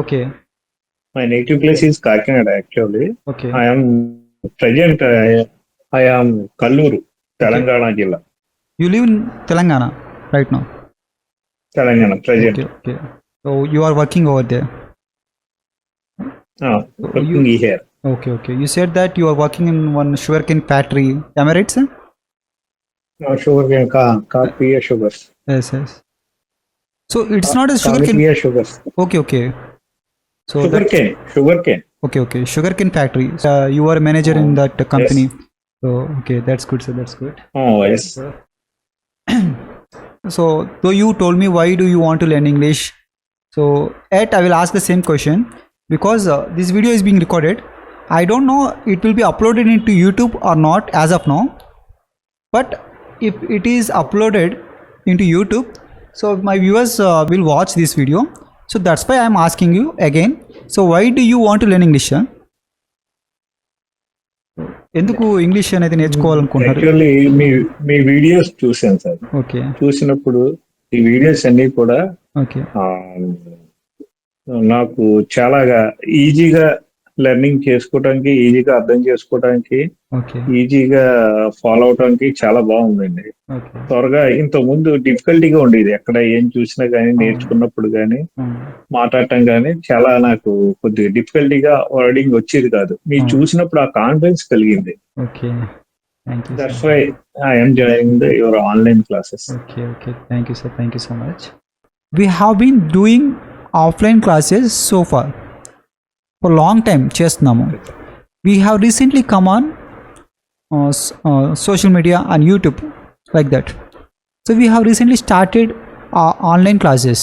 Okay. My native place is Kakinada actually. Okay. I am present. I am Kalluru, Telangana Jilla. You live in Telangana right now? Telangana present. Okay, okay. So you are working over there? Working here. Okay, okay. You said that you are working in one sugarcane factory. Am I right, sir? Sugarcane, Kakatiya Sugars. Yes, yes. So it's not a sugarcane. Kakatiya Sugars. Okay, okay. So Sugarcane. okay, okay. Sugarcane factory. You are a manager in that company. Yes. So okay, that's good, sir. That's good. Oh yes. So though you told me why do you want to learn English, so yet I will ask the same question because this video is being recorded. I don't know it will be uploaded into YouTube or not as of now, but if it is uploaded into YouTube, so my viewers will watch this video. So that's why I am asking you again. So why do you want to learn English? ఎందుకు English అనేది నేర్చుకోవాలనుకుంటున్నారు? Actually మీ videos చూసాను sir. Okay. చూసినప్పుడు ఈ videos అన్ని కూడా okay. నాకు చాలా ఈజీగా లెర్నింగ్ చేసుకోవడానికి, ఈజీగా అర్థం చేసుకోవడానికి, ఈజీగా ఫాలో అవడానికి చాలా బాగుందండి. త్వరగా ఇంత ముందు డిఫికల్టీగా ఉండేది, ఎక్కడ ఏం చూసినా గానీ, నేర్చుకున్నప్పుడు గానీ, మాట్లాడటం గానీ చాలా నాకు కొద్దిగా డిఫికల్టీగా వర్డింగ్ వచ్చేది కాదు. మీరు చూసినప్పుడు ఆ కాన్ఫిడెన్స్ కలిగింది. That's why I am joining your online classes. Okay. Thank you, sir. Thank you so much. We have been doing offline classes so far. For long time చేస్తున్నాము. We have recently come on social media and YouTube like that. So we have recently started online classes.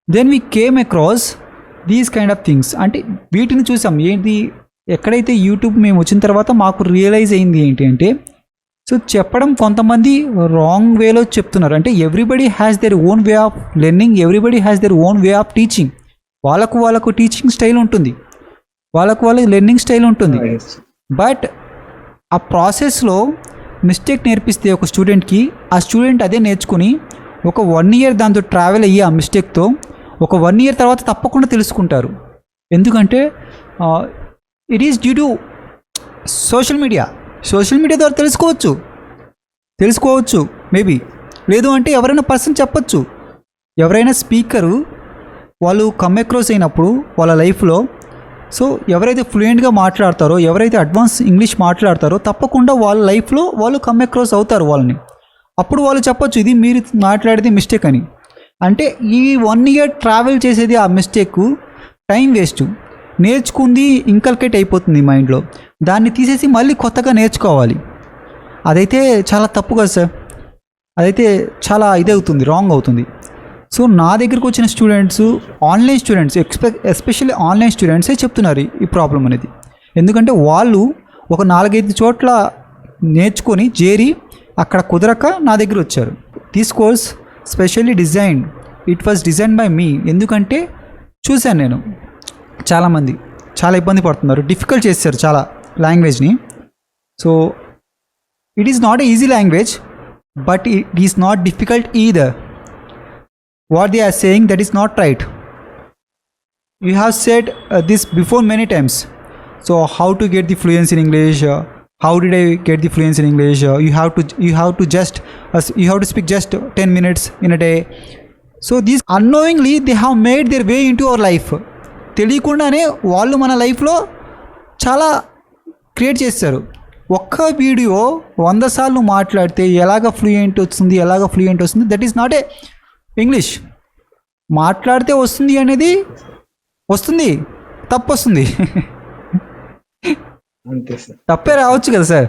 Then we came across these kind of things. అంటే వీటిని చూసాం. ఏంటి, ఎక్కడైతే YouTube మేము వచ్చిన తర్వాత మాకు రియలైజ్ అయింది ఏంటి అంటే, సో చెప్పడం కొంతమంది రాంగ్ వేలో చెప్తున్నారు. అంటే everybody has their own way of learning, everybody has their own way of teaching. వాళ్ళకు టీచింగ్ స్టైల్ ఉంటుంది, వాళ్ళకు లెర్నింగ్ స్టైల్ ఉంటుంది. బట్ ఆ ప్రాసెస్లో మిస్టేక్ నేర్పిస్తే ఒక స్టూడెంట్కి, ఆ స్టూడెంట్ అదే నేర్చుకుని ఒక 1 year దాంతో ట్రావెల్ అయ్యి ఆ మిస్టేక్తో ఒక 1 year తర్వాత తప్పకుండా తెలుసుకుంటారు. ఎందుకంటే it is due to social media ద్వారా తెలుసుకోవచ్చు మేబీ. లేదు అంటే ఎవరైనా పర్సన్ చెప్పచ్చు, ఎవరైనా స్పీకరు వాళ్ళు కమ్ అక్రాస్ అయినప్పుడు వాళ్ళ లైఫ్లో, సో ఎవరైతే ఫ్లూయెంట్గా మాట్లాడతారో, ఎవరైతే అడ్వాన్స్ ఇంగ్లీష్ మాట్లాడతారో తప్పకుండా వాళ్ళ లైఫ్లో వాళ్ళు కమ్ అక్రాస్ అవుతారు వాళ్ళని. అప్పుడు వాళ్ళు చెప్పొచ్చు ఇది మీరు మాట్లాడేది మిస్టేక్ అని. అంటే ఈ 1 year ట్రావెల్ చేసేది ఆ మిస్టేక్ టైం వేస్ట్. నేర్చుకుంది ఇంకల్కేట్ అయిపోతుంది మైండ్లో, దాన్ని తీసేసి మళ్ళీ కొత్తగా నేర్చుకోవాలి. అదైతే చాలా తప్పు కదా సార్, అదైతే చాలా ఇదవుతుంది, రాంగ్ అవుతుంది. సో నా దగ్గరకు వచ్చిన students, online students, especially online స్టూడెంట్సే చెప్తున్నారు ఈ ప్రాబ్లం అనేది. ఎందుకంటే వాళ్ళు ఒక 4-5 చోట్ల నేర్చుకొని చేరి అక్కడ కుదరక నా దగ్గర వచ్చారు. This course specially design, it was design by me. ఎందుకంటే చూశాను నేను చాలామంది చాలా ఇబ్బంది పడుతున్నారు, డిఫికల్ట్ చేశారు చాలా లాంగ్వేజ్ని. So it is not a easy language, but it is not difficult either. What they are saying, that is not right. You have said this before many times. So how to get the fluency in English? How did I get the fluency in English? You have to speak just 10 minutes in a day. So these unknowingly they have made their way into our life. తెలియకుండానే వాళ్ళు మన లైఫ్లో చాలా create చేస్తారు. ఒక్క video 100 సార్లు మాట్లాడితే ఎలాగ ఫ్లూయెంట్ వస్తుంది, that is not a English. మాట్లాడితే వస్తుంది అనేది వస్తుంది, తప్పు వస్తుంది, తప్పే రావచ్చు కదా సార్.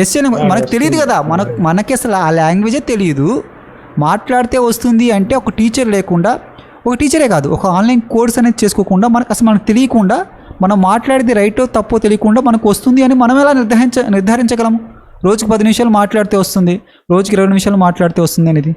ఎస్ అని మనకు తెలియదు కదా, మనకి అసలు ఆ లాంగ్వేజే తెలియదు. మాట్లాడితే వస్తుంది అంటే ఒక టీచర్ లేకుండా, ఒక టీచరే కాదు, ఒక ఆన్లైన్ కోర్స్ అనేది చేసుకోకుండా, మనకు తెలియకుండా, మనం మాట్లాడేది రైటో తప్పో తెలియకుండా మనకు వస్తుంది అని మనం ఎలా నిర్ధారించగలము? రోజుకి 10 నిమిషాలు మాట్లాడితే వస్తుంది, రోజుకి 20 నిమిషాలు మాట్లాడితే వస్తుంది అనేది